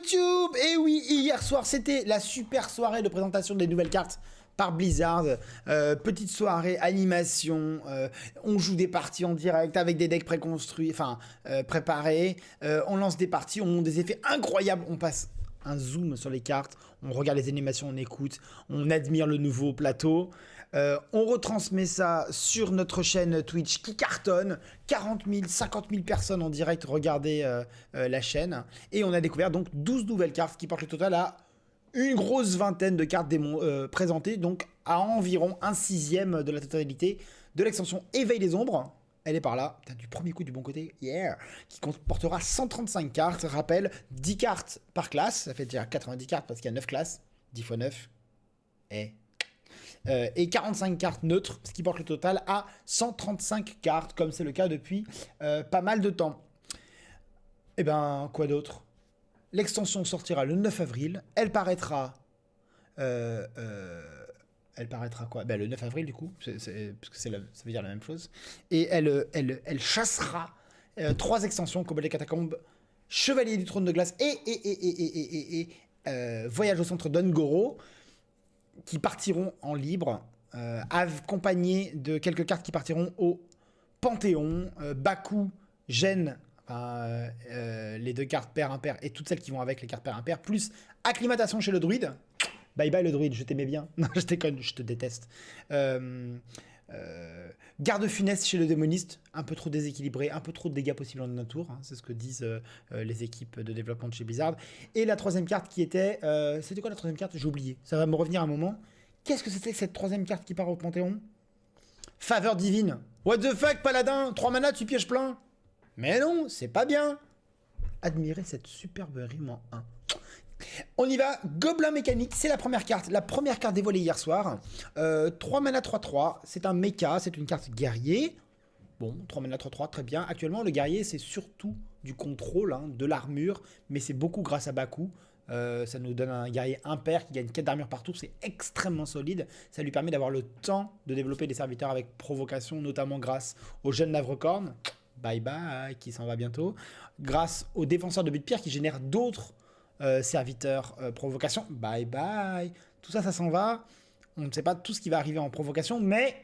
YouTube. Et oui, hier soir, c'était la super soirée de présentation des nouvelles cartes par Blizzard. Petite soirée, animation, on joue des parties en direct avec des decks préconstruits, enfin préparés. On lance des parties, on monte des effets incroyables. On passe un zoom sur les cartes, on regarde les animations, on écoute, on admire le nouveau plateau. On retransmet ça sur notre chaîne Twitch qui cartonne. 40 000, 50 000 personnes en direct regardaient la chaîne. Et on a découvert donc 12 nouvelles cartes qui portent le total à une grosse vingtaine de cartes présentées, donc à environ un sixième de la totalité de l'extension Éveil des Ombres. Elle est par là, du premier coup du bon côté, yeah, qui comportera 135 cartes. Rappel, 10 cartes par classe, ça fait déjà 90 cartes parce qu'il y a 9 classes, 10 x 9, et 45 cartes neutres, ce qui porte le total à 135 cartes, comme c'est le cas depuis pas mal de temps. Et ben, quoi d'autre? L'extension sortira le 9 avril, elle paraîtra... elle paraîtra quoi? Ben, le 9 avril du coup, parce que ça veut dire la même chose. Et elle chassera 3 extensions, Combat des Catacombes, Chevalier du Trône de Glace et Voyage au centre d'Ungoro, qui partiront en libre, accompagnés de quelques cartes qui partiront au Panthéon, Baku, Gênes, les 2 cartes pair impair et toutes celles qui vont avec les cartes pair impair, plus acclimatation chez le druide. Bye bye le druide, je t'aimais bien. Non, je déconne, je te déteste. Garde funeste chez le démoniste, un peu trop déséquilibré, un peu trop de dégâts possibles en un tour, hein, c'est ce que disent les équipes de développement de chez Blizzard. Et la troisième carte qui était... c'était quoi la troisième carte? J'ai oublié, ça va me revenir un moment. Qu'est-ce que c'était que cette troisième carte qui part au Panthéon? Faveur divine. What the fuck, paladin? 3 mana, tu pièges plein? Mais non, c'est pas bien. Admirez cette superbe rime en 1. On y va, Gobelin mécanique, c'est la première carte dévoilée hier soir. 3 mana 3-3, c'est un mecha, c'est une carte guerrier. Bon, 3 mana 3-3, très bien. Actuellement, le guerrier, c'est surtout du contrôle, hein, de l'armure, mais c'est beaucoup grâce à Baku. Ça nous donne un guerrier impair qui gagne 4 d'armure par tour, c'est extrêmement solide. Ça lui permet d'avoir le temps de développer des serviteurs avec provocation, notamment grâce au jeune Navrecorn, bye bye, qui s'en va bientôt. Grâce au défenseur de but de pierre qui génère d'autres serviteurs provocation, bye bye. Tout ça, ça s'en va. On ne sait pas tout ce qui va arriver en provocation, mais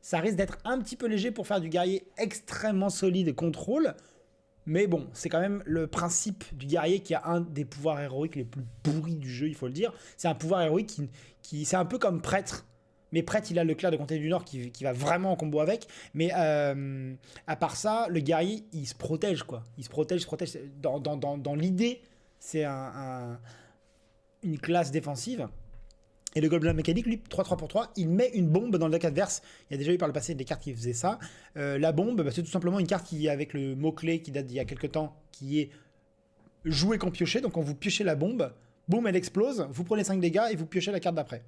ça risque d'être un petit peu léger pour faire du guerrier extrêmement solide et contrôle. Mais bon, c'est quand même le principe du guerrier qui a un des pouvoirs héroïques les plus pourris du jeu, il faut le dire. C'est un pouvoir héroïque qui c'est un peu comme prêtre. Mais prêtre, il a le clair de comté du Nord qui va vraiment en combo avec. Mais à part ça, le guerrier, il se protège, quoi. Il se protège. Dans l'idée, c'est une classe défensive. Et le Gobelin mécanique, lui, 3-3 pour 3, il met une bombe dans le deck adverse. Il y a déjà eu par le passé des cartes qui faisaient ça. La bombe, bah, c'est tout simplement une carte qui, avec le mot-clé qui date d'il y a quelques temps, qui est jouer quand piocher. Donc quand vous piochez la bombe, boum, elle explose, vous prenez 5 dégâts et vous piochez la carte d'après.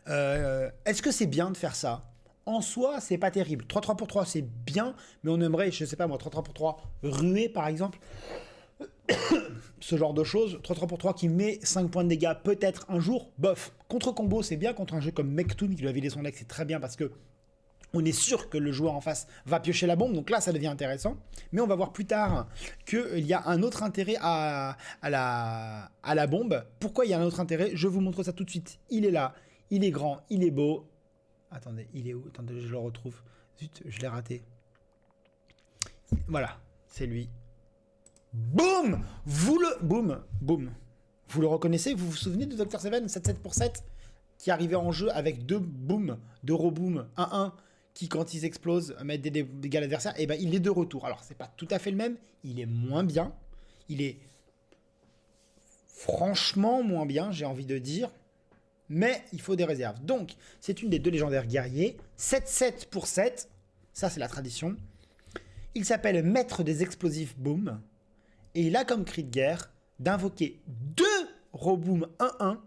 Est-ce que c'est bien de faire ça? En soi, c'est pas terrible. 3-3 pour 3, c'est bien, mais on aimerait, je sais pas moi, 3-3 pour 3, ruer par exemple. Ce genre de choses, 3-3 pour 3 qui met 5 points de dégâts peut-être un jour, bof. Contre combo, c'est bien, contre un jeu comme Mektoon qui lui a vidé son deck, c'est très bien parce que on est sûr que le joueur en face va piocher la bombe, donc là ça devient intéressant. Mais on va voir plus tard qu'il y a un autre intérêt à la bombe. Pourquoi il y a un autre intérêt? Je vous montre ça tout de suite. Il est là, il est grand, il est beau. Attendez, il est où? Attendez, je le retrouve. Zut, je l'ai raté. Voilà, c'est lui. Boum! Boum! Vous le reconnaissez? Vous vous souvenez de Dr. Seven 7-7 pour 7 qui arrivait en jeu avec 2 boom, 2 reboom, 1-1 qui, quand ils explosent, mettent des dégâts à l'adversaire. Et ben il est de retour. Alors, c'est pas tout à fait le même. Il est moins bien. Il est franchement moins bien, j'ai envie de dire. Mais il faut des réserves. Donc, c'est une des 2 légendaires guerriers. 7-7 pour 7. Ça, c'est la tradition. Il s'appelle Maître des explosifs boom. Et il a comme cri de guerre d'invoquer 2 Roboom 1-1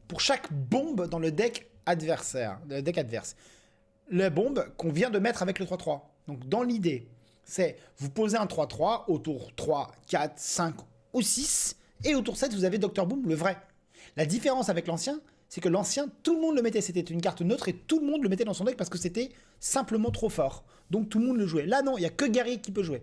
pour chaque bombe dans le deck adversaire, La bombe qu'on vient de mettre avec le 3-3. Donc dans l'idée, c'est vous posez un 3-3 au tour 3, 4, 5 ou 6, et au tour 7, vous avez Dr. Boom, le vrai. La différence avec l'ancien, c'est que l'ancien, tout le monde le mettait. C'était une carte neutre et tout le monde le mettait dans son deck parce que c'était simplement trop fort. Donc tout le monde le jouait. Là non, il n'y a que guerrier qui peut jouer.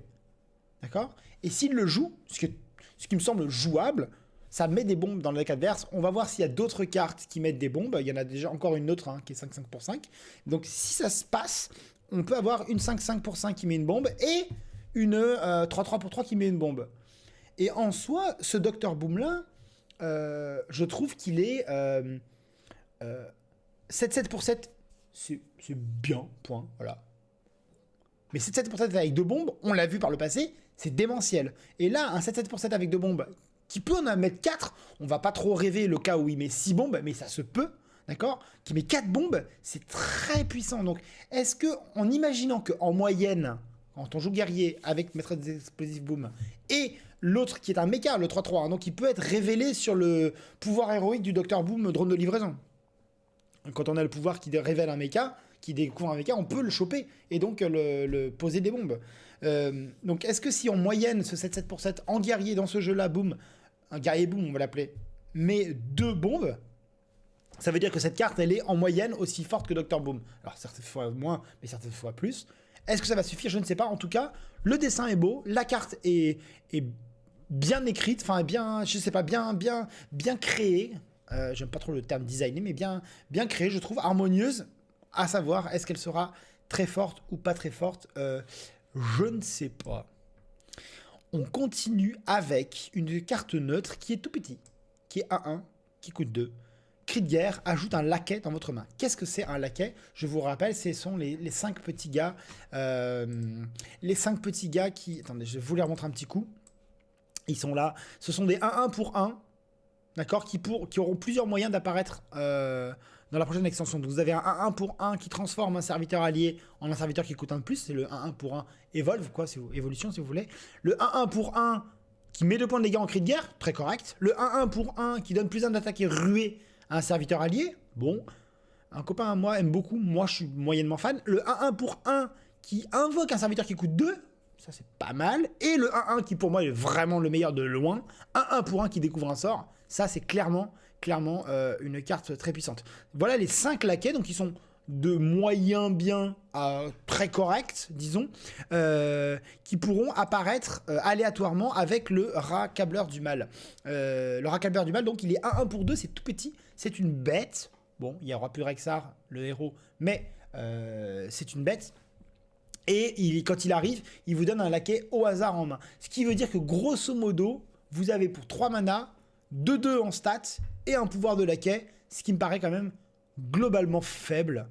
D'accord? Et s'il le joue, ce qui est ce qui me semble jouable. Ça met des bombes dans le deck adverse. On va voir s'il y a d'autres cartes qui mettent des bombes. Il y en a déjà encore une autre qui est 5-5 pour 5. Donc si ça se passe, on peut avoir une 5-5 pour 5 qui met une bombe et une 3-3 pour 3 qui met une bombe. Et en soi, ce Dr Boom là, je trouve qu'il est 7-7 pour 7, c'est bien, point, voilà. Mais 7-7 pour 7 avec 2 bombes, on l'a vu par le passé, c'est démentiel. Et là, un 7-7 pour 7 avec 2 bombes, qui peut en mettre 4, on va pas trop rêver le cas où il met 6 bombes, mais ça se peut, d'accord? Qui met 4 bombes, c'est très puissant. Donc, est-ce que, en imaginant qu'en moyenne, quand on joue guerrier avec maître des explosifs boom, et l'autre qui est un mecha, le 3-3, donc il peut être révélé sur le pouvoir héroïque du Dr Boom drone de livraison. Quand on a le pouvoir qui révèle un mecha, qui découvre un mecha, on peut le choper et donc le poser des bombes. Donc est-ce que si en moyenne ce 7-7 pour 7 en guerrier dans ce jeu-là, boom, un guerrier boom on va l'appeler, met 2 bombes, ça veut dire que cette carte elle est en moyenne aussi forte que Dr Boom. Alors certaines fois moins, mais certaines fois plus. Est-ce que ça va suffire? Je ne sais pas. En tout cas, le dessin est beau, la carte est bien écrite, enfin bien, je sais pas, bien créée. J'aime pas trop le terme designé, mais bien créée, je trouve, harmonieuse. À savoir, est-ce qu'elle sera très forte ou pas très forte? Je ne sais pas. On continue avec une carte neutre qui est tout petit, qui est 1-1, qui coûte 2. Cri de guerre, ajoute un laquais dans votre main. Qu'est-ce que c'est un laquais? Je vous rappelle, ce sont les 5 petits gars. Les 5 petits gars qui... Attendez, je vais vous les remontrer un petit coup. Ils sont là. Ce sont des 1-1 pour 1. D'accord, qui auront plusieurs moyens d'apparaître dans la prochaine extension. Donc vous avez un 1-1 pour 1 qui transforme un serviteur allié en un serviteur qui coûte 1 de plus. C'est le 1-1 pour 1 Evolve, quoi, évolution si vous voulez. Le 1-1 pour 1 qui met 2 points de dégâts en cri de guerre, très correct. Le 1-1 pour 1 qui donne plus 1 d'attaque et ruée à un serviteur allié, bon. Un copain à moi aime beaucoup, moi je suis moyennement fan. Le 1-1 pour 1 qui invoque un serviteur qui coûte 2, ça c'est pas mal. Et le 1-1 qui pour moi est vraiment le meilleur de loin. 1-1 pour 1 qui découvre un sort. Ça, c'est clairement une carte très puissante. Voilà les 5 laquais, donc ils sont de moyen bien à très correct, disons, qui pourront apparaître aléatoirement avec le rat câbleur du mal. Le rat câbleur du mal, donc il est 1-1 pour 2, c'est tout petit, c'est une bête. Bon, il n'y aura plus Rexar, le héros, mais c'est une bête. Et quand il arrive, il vous donne un laquais au hasard en main. Ce qui veut dire que grosso modo, vous avez pour 3 manas, 2-2 en stats et un pouvoir de laquais, ce qui me paraît quand même globalement faible,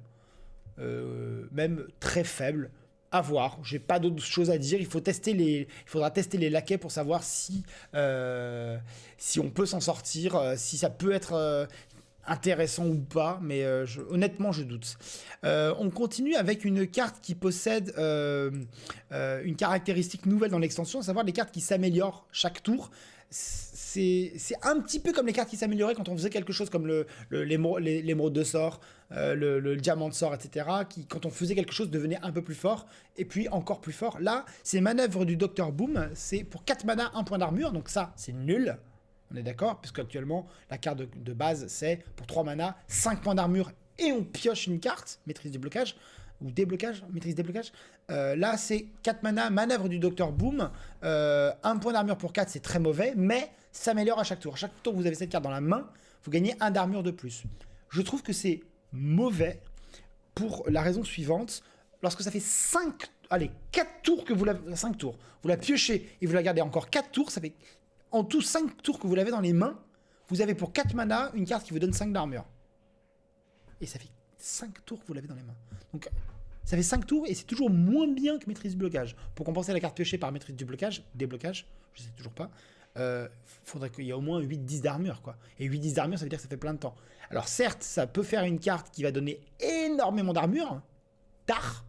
même très faible. À voir, j'ai pas d'autre chose à dire. Il faudra tester les laquais pour savoir si on peut s'en sortir, si ça peut être intéressant ou pas, mais honnêtement je doute. On continue avec une carte qui possède une caractéristique nouvelle dans l'extension, à savoir les cartes qui s'améliorent chaque tour. C'est un petit peu comme les cartes qui s'amélioraient quand on faisait quelque chose comme l'émeraude de sort, le diamant de sort, etc. Qui, quand on faisait quelque chose, devenait un peu plus fort, et puis encore plus fort. Là, c'est manœuvre du Dr Boom, c'est pour 4 mana, 1 point d'armure, donc ça, c'est nul. On est d'accord? Puisque actuellement, la carte de base, c'est pour 3 mana, 5 points d'armure, et on pioche une carte, maîtrise du blocage, ou déblocage, maîtrise déblocage. Là, c'est 4 mana, manœuvre du Dr Boom, 1 point d'armure pour 4, c'est très mauvais, mais ça s'améliore à chaque tour. À chaque tour que vous avez cette carte dans la main, vous gagnez 1 d'armure de plus. Je trouve que c'est mauvais pour la raison suivante. Lorsque ça fait 4 tours que vous l'avez, 5 tours, vous la piochez et vous la gardez encore 4 tours, ça fait en tout 5 tours que vous l'avez dans les mains, vous avez pour 4 mana une carte qui vous donne 5 d'armure. Et ça fait 5 tours que vous l'avez dans les mains. Donc ça fait 5 tours et c'est toujours moins bien que maîtrise du blocage. Pour compenser la carte piochée par maîtrise du blocage, déblocage, je sais toujours pas, faudrait qu'il y ait au moins 8-10 d'armure, quoi. Et 8-10 d'armure, ça veut dire que ça fait plein de temps. Alors certes, ça peut faire une carte qui va donner énormément d'armure, tard,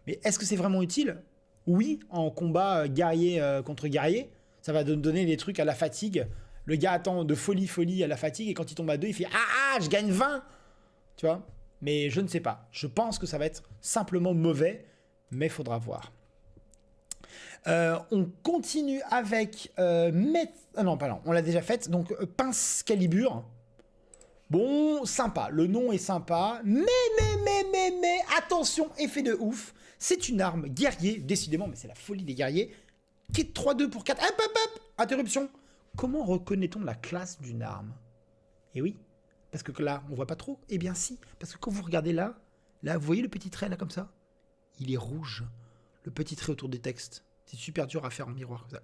mais est-ce que c'est vraiment utile? Oui, en combat guerrier contre guerrier, ça va donner des trucs à la fatigue. Le gars attend de folie à la fatigue et quand il tombe à 2, il fait « Ah, je gagne 20 !» Tu vois? Mais je ne sais pas. Je pense que ça va être simplement mauvais, mais il faudra voir. On continue avec... non, pas non, on l'a déjà faite. Donc, Pince Calibre. Bon, sympa. Le nom est sympa. Mais, attention, effet de ouf. C'est une arme guerrier, décidément, mais c'est la folie des guerriers, qui est 3-2 pour 4. Hop, interruption. Comment reconnaît-on la classe d'une arme? Eh oui, parce que là, on voit pas trop. Eh bien si, parce que quand vous regardez là, vous voyez le petit trait là comme ça? Il est rouge. Le petit trait autour des textes. C'est super dur à faire en miroir comme ça.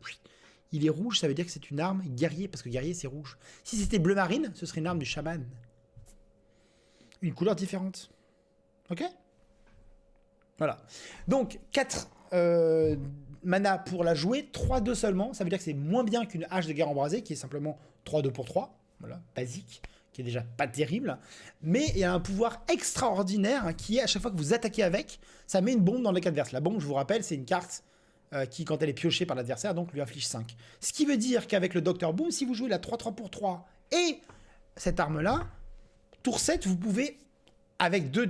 Il est rouge, ça veut dire que c'est une arme guerrier, parce que guerrier c'est rouge. Si c'était bleu marine, ce serait une arme du chaman. Une couleur différente. Ok? Voilà. Donc 4 mana pour la jouer, 3-2 seulement. Ça veut dire que c'est moins bien qu'une hache de guerre embrasée, qui est simplement 3-2 pour 3. Voilà, basique, qui est déjà pas terrible. Mais il y a un pouvoir extraordinaire hein, qui est à chaque fois que vous attaquez avec, ça met une bombe dans le deck adverse. La bombe, je vous rappelle, c'est une carte qui, quand elle est piochée par l'adversaire, donc lui inflige 5. Ce qui veut dire qu'avec le Dr Boom, si vous jouez la 3-3 pour 3 et cette arme-là, tour 7, vous pouvez, avec 2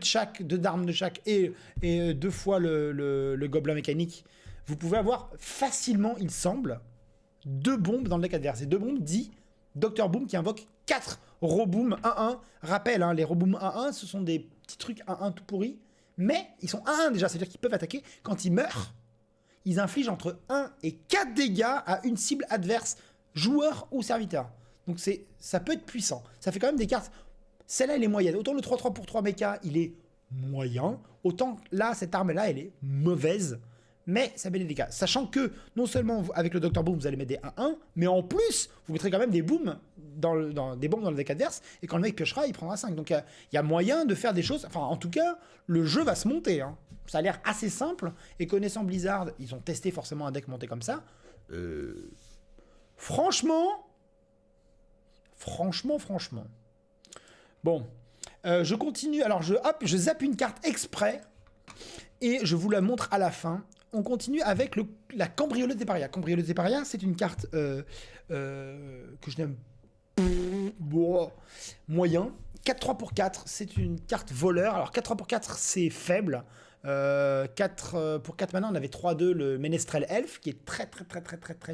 d'armes de chaque et 2 fois le gobelin mécanique, vous pouvez avoir facilement, il semble, 2 bombes dans le deck adverse. Et 2 bombes dit Dr Boom qui invoque 4 Roboom 1-1. Rappel, hein, les Roboom 1-1, ce sont des petits trucs 1-1 tout pourris, mais ils sont 1-1 déjà, c'est-à-dire qu'ils peuvent attaquer. Quand ils meurent, ils infligent entre 1 et 4 dégâts à une cible adverse, joueur ou serviteur. Donc ça peut être puissant. Ça fait quand même des cartes. Celle-là, elle est moyenne. Autant le 3-3 pour 3 mecha, il est moyen. Autant là, cette arme-là, elle est mauvaise. Mais ça met des dégâts. Sachant que, non seulement avec le Dr Boom, vous allez mettre des 1-1, mais en plus, vous mettrez quand même des booms des bombes dans le deck adverse. Et quand le mec piochera, il prendra 5. Donc il y a moyen de faire des choses. Enfin, en tout cas, le jeu va se monter. Hein. Ça a l'air assez simple. Et connaissant Blizzard, ils ont testé forcément un deck monté comme ça. Franchement. Bon. Je continue. Alors, je zappe une carte exprès. Et je vous la montre à la fin. On continue avec la Cambrioleuse des Parias. Cambrioleuse des Parias, c'est une carte que je n'aime moyen. 4-3 pour 4, c'est une carte voleur. Alors 4-3 pour 4, c'est faible. 4 pour 4 mana, on avait 3-2 le Ménestrel Elf, qui est très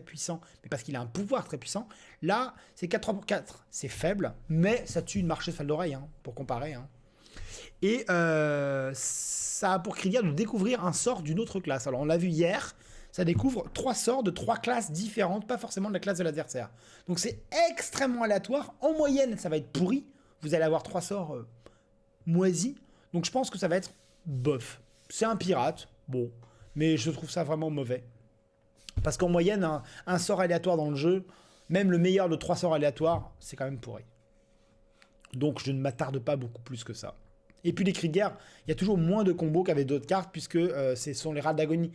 puissant, mais parce qu'il a un pouvoir très puissant. Là, c'est 4-3 pour 4, c'est faible, mais ça tue une marcheuse fall d'oreille, hein, pour comparer. Hein. Et ça a pour critère de découvrir un sort d'une autre classe. Alors on l'a vu hier, ça découvre 3 sorts de 3 classes différentes, pas forcément de la classe de l'adversaire. Donc c'est extrêmement aléatoire. En moyenne, ça va être pourri. Vous allez avoir 3 sorts moisis. Donc je pense que ça va être bof. C'est un pirate, bon, mais je trouve ça vraiment mauvais. Parce qu'en moyenne, un sort aléatoire dans le jeu, même le meilleur de 3 sorts aléatoires, c'est quand même pourri. Donc je ne m'attarde pas beaucoup plus que ça. Et puis les cris de guerre, il y a toujours moins de combos qu'avec d'autres cartes, puisque ce sont les rats d'agonie.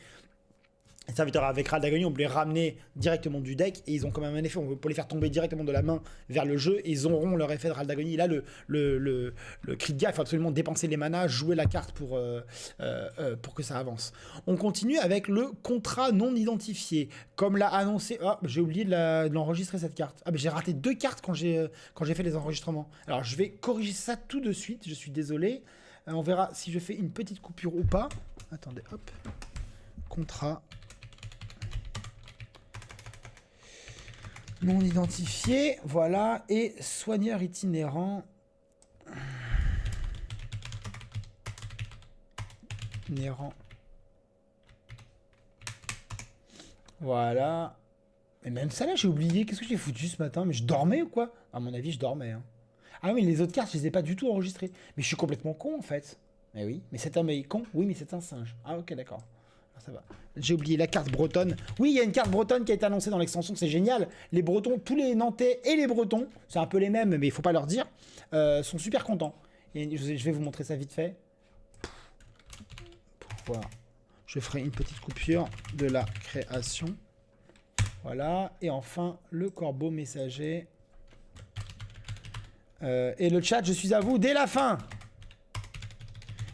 Les serviteurs avec rats d'agonie, on peut les ramener directement du deck, et ils ont quand même un effet, on peut les faire tomber directement de la main vers le jeu, et ils auront leur effet de rats d'agonie. Là, le cri de guerre, il faut absolument dépenser les manas, jouer la carte pour que ça avance. On continue avec le contrat non identifié. Comme l'a annoncé... Ah, j'ai oublié de l'enregistrer cette carte. Ah, mais j'ai raté 2 cartes quand j'ai fait les enregistrements. Alors, je vais corriger ça tout de suite, je suis désolé. On verra si je fais une petite coupure ou pas. Attendez, hop. Contrat... non identifié, voilà, et soigneur itinérant. Voilà. Et même ça là, j'ai oublié. Qu'est-ce que j'ai foutu ce matin? Mais je dormais ou quoi? À mon avis, je dormais. Hein. Ah oui, les autres cartes, je les ai pas du tout enregistrées. Mais je suis complètement con en fait. Mais oui, mais c'est un mec con. Oui, mais c'est un singe. Ah ok, d'accord. Ça va. J'ai oublié la carte bretonne. Oui, il y a une carte bretonne qui a été annoncée dans l'extension, c'est génial. Les Bretons, tous les Nantais et les Bretons, c'est un peu les mêmes, mais il faut pas leur dire, sont super contents. Et je vais vous montrer ça vite fait. Voilà. Je ferai une petite coupure de la création. Voilà. Et enfin, le corbeau messager. Et le chat, je suis à vous dès la fin.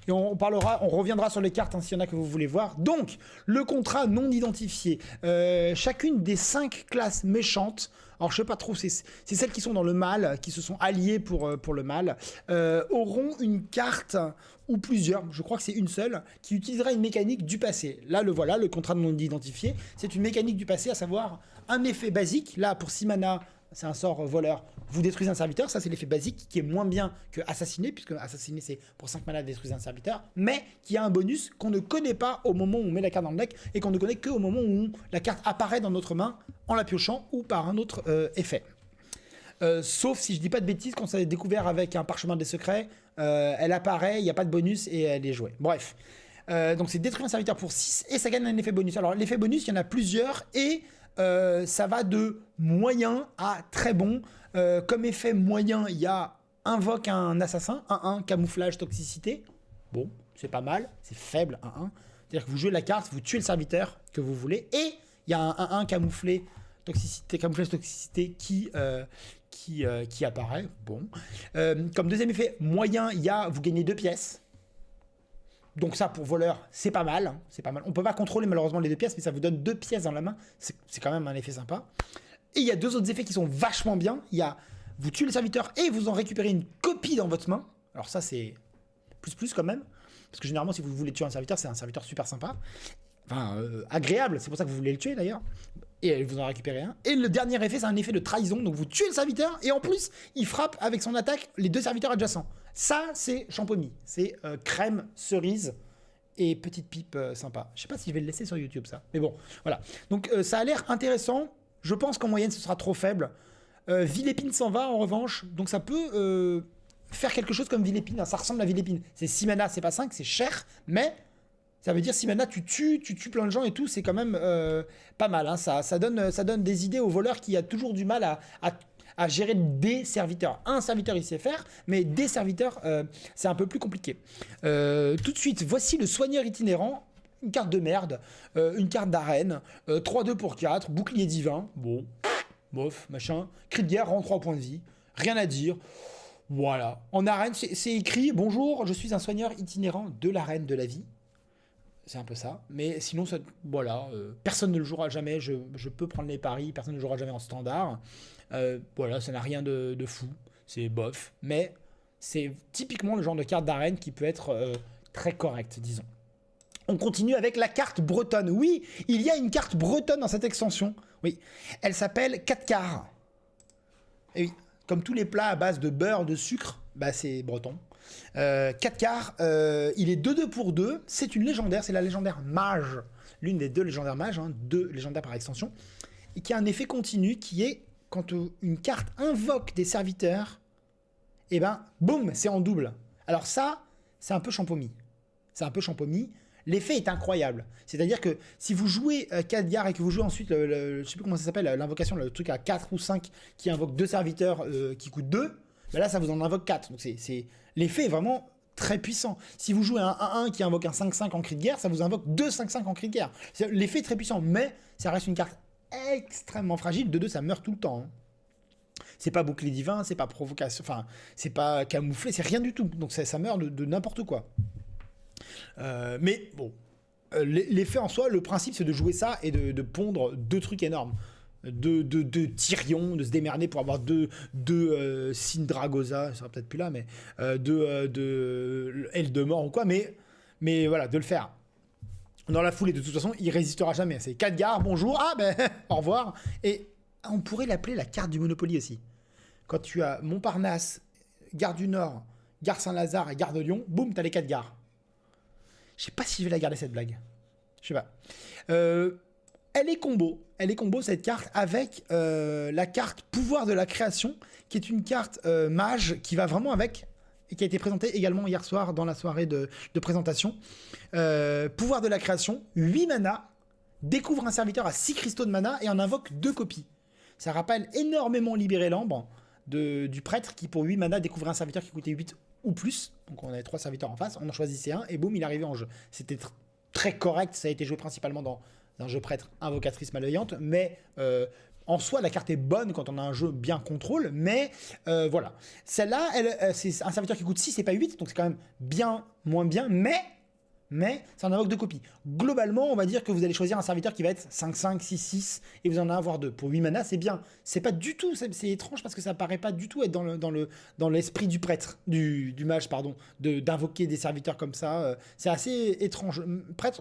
Et on reviendra sur les cartes hein, s'il y en a que vous voulez voir. Donc, le contrat non identifié. Chacune des 5 classes méchantes, alors je sais pas trop, c'est celles qui sont dans le mal, qui se sont alliées pour le mal, auront une carte ou plusieurs, je crois que c'est une seule, qui utilisera une mécanique du passé. Là, le voilà, le contrat non identifié. C'est une mécanique du passé, à savoir un effet basique. Là, pour 6 mana, c'est un sort voleur. vous détruisez un serviteur, ça c'est l'effet basique qui est moins bien que assassiner, puisque assassiner c'est pour 5 mana détruire un serviteur, mais qui a un bonus qu'on ne connaît pas au moment où on met la carte dans le deck et qu'on ne connaît qu'au moment où la carte apparaît dans notre main en la piochant ou par un autre effet. Sauf si je dis pas de bêtises, quand ça est découvert avec un parchemin des secrets, elle apparaît, il n'y a pas de bonus et elle est jouée. Bref. Donc c'est détruire un serviteur pour 6 et ça gagne un effet bonus. Alors l'effet bonus, il y en a plusieurs et ça va de moyen à très bon. Comme effet moyen, il y a invoque un assassin, 1-1, camouflage, toxicité. Bon, c'est pas mal, c'est faible, 1-1. C'est-à-dire que vous jouez la carte, vous tuez le serviteur que vous voulez et il y a un 1-1 camouflage toxicité qui apparaît. Bon. Comme deuxième effet moyen, il y a vous gagnez 2 pièces. Donc ça, pour voleur, c'est pas mal. C'est pas mal. On peut pas contrôler malheureusement les 2 pièces, mais ça vous donne 2 pièces dans la main. C'est quand même un effet sympa. Et il y a 2 autres effets qui sont vachement bien. Il y a vous tuez le serviteur et vous en récupérez une copie dans votre main. Alors ça, c'est plus quand même. Parce que généralement, si vous voulez tuer un serviteur, c'est un serviteur super sympa. Enfin, agréable. C'est pour ça que vous voulez le tuer d'ailleurs. Et vous en récupérez un. Et le dernier effet, c'est un effet de trahison. Donc vous tuez le serviteur et en plus, il frappe avec son attaque les 2 serviteurs adjacents. Ça, c'est champomis. C'est crème, cerise et petite pipe sympa. Je sais pas si je vais le laisser sur YouTube, ça. Mais bon, voilà. Donc ça a l'air intéressant. Je pense qu'en moyenne, ce sera trop faible. Vilépine s'en va, en revanche. Donc ça peut faire quelque chose comme Vilépine. Ça ressemble à Vilépine. C'est 6 mana, c'est pas 5, c'est cher. Mais ça veut dire 6 mana, tu tues plein de gens et tout. C'est quand même pas mal. Hein. Ça donne des idées aux voleurs qui a toujours du mal à gérer des serviteurs. Un serviteur, il sait faire, mais des serviteurs, c'est un peu plus compliqué. Tout de suite, voici le soigneur itinérant. Une carte de merde, une carte d'arène, 3-2 pour 4, bouclier divin, bon, bof, machin, cri de guerre, rend 3 points de vie, rien à dire. Voilà. En arène, c'est écrit « Bonjour, je suis un soigneur itinérant de l'arène de la vie ». C'est un peu ça. Mais sinon, voilà, personne ne le jouera jamais. Je peux prendre les paris, personne ne le jouera jamais en standard. Voilà, ça n'a rien de fou. C'est bof. Mais c'est typiquement le genre de carte d'arène qui peut être très correcte, disons. On continue avec la carte bretonne. Oui, il y a une carte bretonne dans cette extension. Oui, elle s'appelle 4 quarts. Et oui, comme tous les plats à base de beurre, de sucre, bah c'est breton. 4 quarts, il est 2-2 pour 2. C'est une légendaire, c'est la légendaire mage. L'une des 2 légendaires mages, hein, 2 légendaires par extension. Et qui a un effet continu qui est quand une carte invoque des serviteurs, et ben, boum, c'est en double. Alors ça, c'est un peu champomis. C'est un peu champomis. L'effet est incroyable. C'est-à-dire que si vous jouez Khadgar et que vous jouez ensuite, je sais plus comment ça s'appelle, l'invocation, le truc à 4 ou 5 qui invoque 2 serviteurs qui coûtent 2, ben là, ça vous en invoque 4. Donc l'effet est vraiment très puissant. Si vous jouez un 1-1 qui invoque un 5-5 en cri de guerre, ça vous invoque 2 5-5 en cri de guerre. L'effet est très puissant, mais ça reste une carte extrêmement fragile. 2-2, ça meurt tout le temps. Hein. C'est pas bouclier divin, c'est pas provocation, enfin, c'est pas camouflé, c'est rien du tout. Donc ça meurt de n'importe quoi. Mais bon, l'effet en soi, le principe c'est de jouer ça et de pondre 2 trucs énormes. De Tyrion, de se démerder pour avoir 2 Sindragosa, ça sera peut-être plus là, mais 2 Eldemort ou quoi, mais voilà, de le faire. Dans la foulée, de toute façon, il résistera jamais. C'est Khadgar, bonjour, ah ben, au revoir. Et on pourrait l'appeler la carte du Monopoly aussi. Quand tu as Montparnasse, Gare du Nord, Gare Saint-Lazare et Gare de Lyon, boum, t'as les 4 gares. Je sais pas si je vais la garder cette blague. Je sais pas. Elle est combo cette carte avec la carte Pouvoir de la Création, qui est une carte mage qui va vraiment avec, et qui a été présentée également hier soir dans la soirée de présentation. Pouvoir de la Création, 8 mana, découvre un serviteur à 6 cristaux de mana et en invoque 2 copies. Ça rappelle énormément Libérer l'Ambre du prêtre qui pour 8 mana découvre un serviteur qui coûtait 8 ou plus. Donc on avait 3 serviteurs en face, on en choisissait un et boum, il arrivait en jeu. C'était très correct, ça a été joué principalement dans un jeu prêtre invocatrice malveillante, mais en soi la carte est bonne quand on a un jeu bien contrôle, mais voilà. Celle-là, c'est un serviteur qui coûte 6 et pas 8, donc c'est quand même bien moins bien, mais mais c'est un invoque de copie. Globalement, on va dire que vous allez choisir un serviteur qui va être 5-5, 6-6, et vous en allez avoir 2. Pour 8 mana, c'est bien. C'est pas du tout, c'est étrange parce que ça paraît pas du tout être dans l'esprit du prêtre, du mage, pardon, d'invoquer des serviteurs comme ça. C'est assez étrange.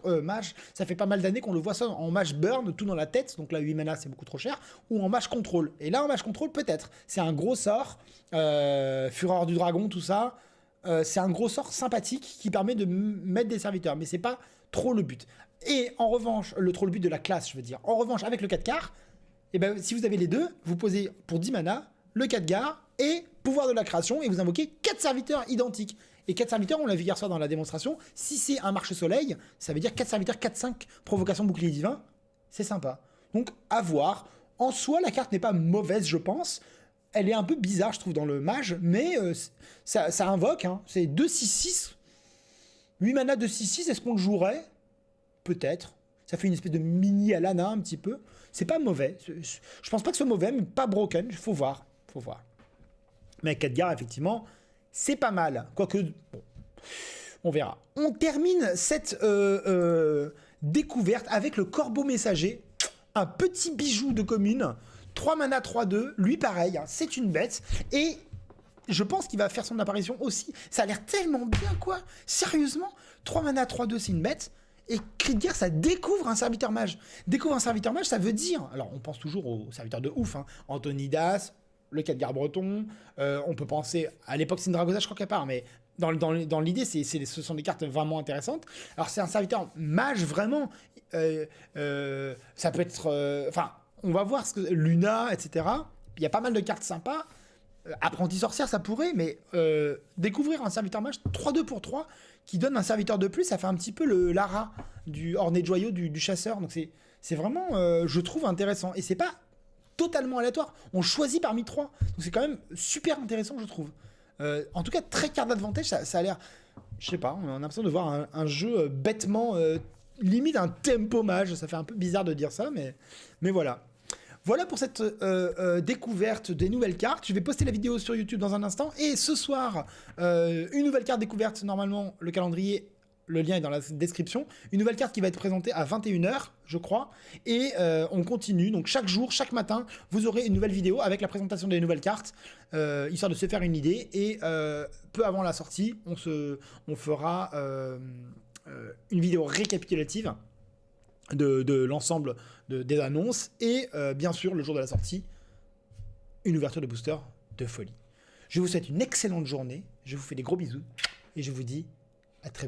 Mage, ça fait pas mal d'années qu'on le voit ça en mage burn, tout dans la tête, donc là 8 mana c'est beaucoup trop cher, ou en mage contrôle. Et là en mage contrôle, peut-être. C'est un gros sort, Fureur du Dragon, tout ça. C'est un gros sort sympathique qui permet de mettre des serviteurs, mais c'est pas trop le but. Et en revanche, le but de la classe, je veux dire. En revanche, avec le 4 quarts, et ben, si vous avez les deux, vous posez pour 10 mana le 4 quarts et pouvoir de la création, et vous invoquez 4 serviteurs identiques. Et 4 serviteurs, on l'a vu hier soir dans la démonstration, si c'est un marche-soleil, ça veut dire 4 serviteurs, 4-5 provocation bouclier divin, c'est sympa. Donc, à voir. En soi, la carte n'est pas mauvaise, je pense. Elle est un peu bizarre, je trouve, dans le mage, mais ça invoque. Hein. C'est 2-6-6. 8 mana de 6-6, est-ce qu'on le jouerait? Peut-être. Ça fait une espèce de mini Alana, un petit peu. C'est pas mauvais. Je pense pas que ce soit mauvais, mais pas broken. Il faut voir. Mais avec Khadgar, effectivement, c'est pas mal. Quoique, bon, on verra. On termine cette découverte avec le Corbeau Messager. Un petit bijou de commune. 3 mana, 3-2, lui pareil, hein, c'est une bête, et je pense qu'il va faire son apparition aussi, ça a l'air tellement bien quoi, sérieusement, 3 mana, 3-2 c'est une bête, et Cri de Guerre ça découvre un serviteur mage, ça veut dire, alors on pense toujours aux serviteurs de ouf, hein, Antonidas, le Khadgar breton, on peut penser, à l'époque Sindragosa je crois qu'à part, mais dans l'idée ce sont des cartes vraiment intéressantes, alors c'est un serviteur mage vraiment, ça peut être, enfin, on va voir ce que Luna, etc. Il y a pas mal de cartes sympas. Apprenti sorcière, ça pourrait, mais découvrir un serviteur mage 3-2 pour 3 qui donne un serviteur de plus, ça fait un petit peu le Lara du orné de joyaux du chasseur. Donc c'est vraiment, je trouve, intéressant. Et c'est pas totalement aléatoire. On choisit parmi 3. Donc c'est quand même super intéressant, je trouve. En tout cas, très carte d'advantage, ça a l'air. Je sais pas, on a l'impression de voir un jeu bêtement. Limite un tempo mage. Ça fait un peu bizarre de dire ça, mais voilà. Voilà pour cette découverte des nouvelles cartes. Je vais poster la vidéo sur YouTube dans un instant. Et ce soir, une nouvelle carte découverte. Normalement, le calendrier, le lien est dans la description. Une nouvelle carte qui va être présentée à 21h, je crois. Et on continue. Donc chaque jour, chaque matin, vous aurez une nouvelle vidéo avec la présentation des nouvelles cartes, histoire de se faire une idée. Et peu avant la sortie, on fera une vidéo récapitulative de l'ensemble des annonces et bien sûr le jour de la sortie une ouverture de booster de folie. Je vous souhaite une excellente journée, je vous fais des gros bisous et je vous dis à très bientôt.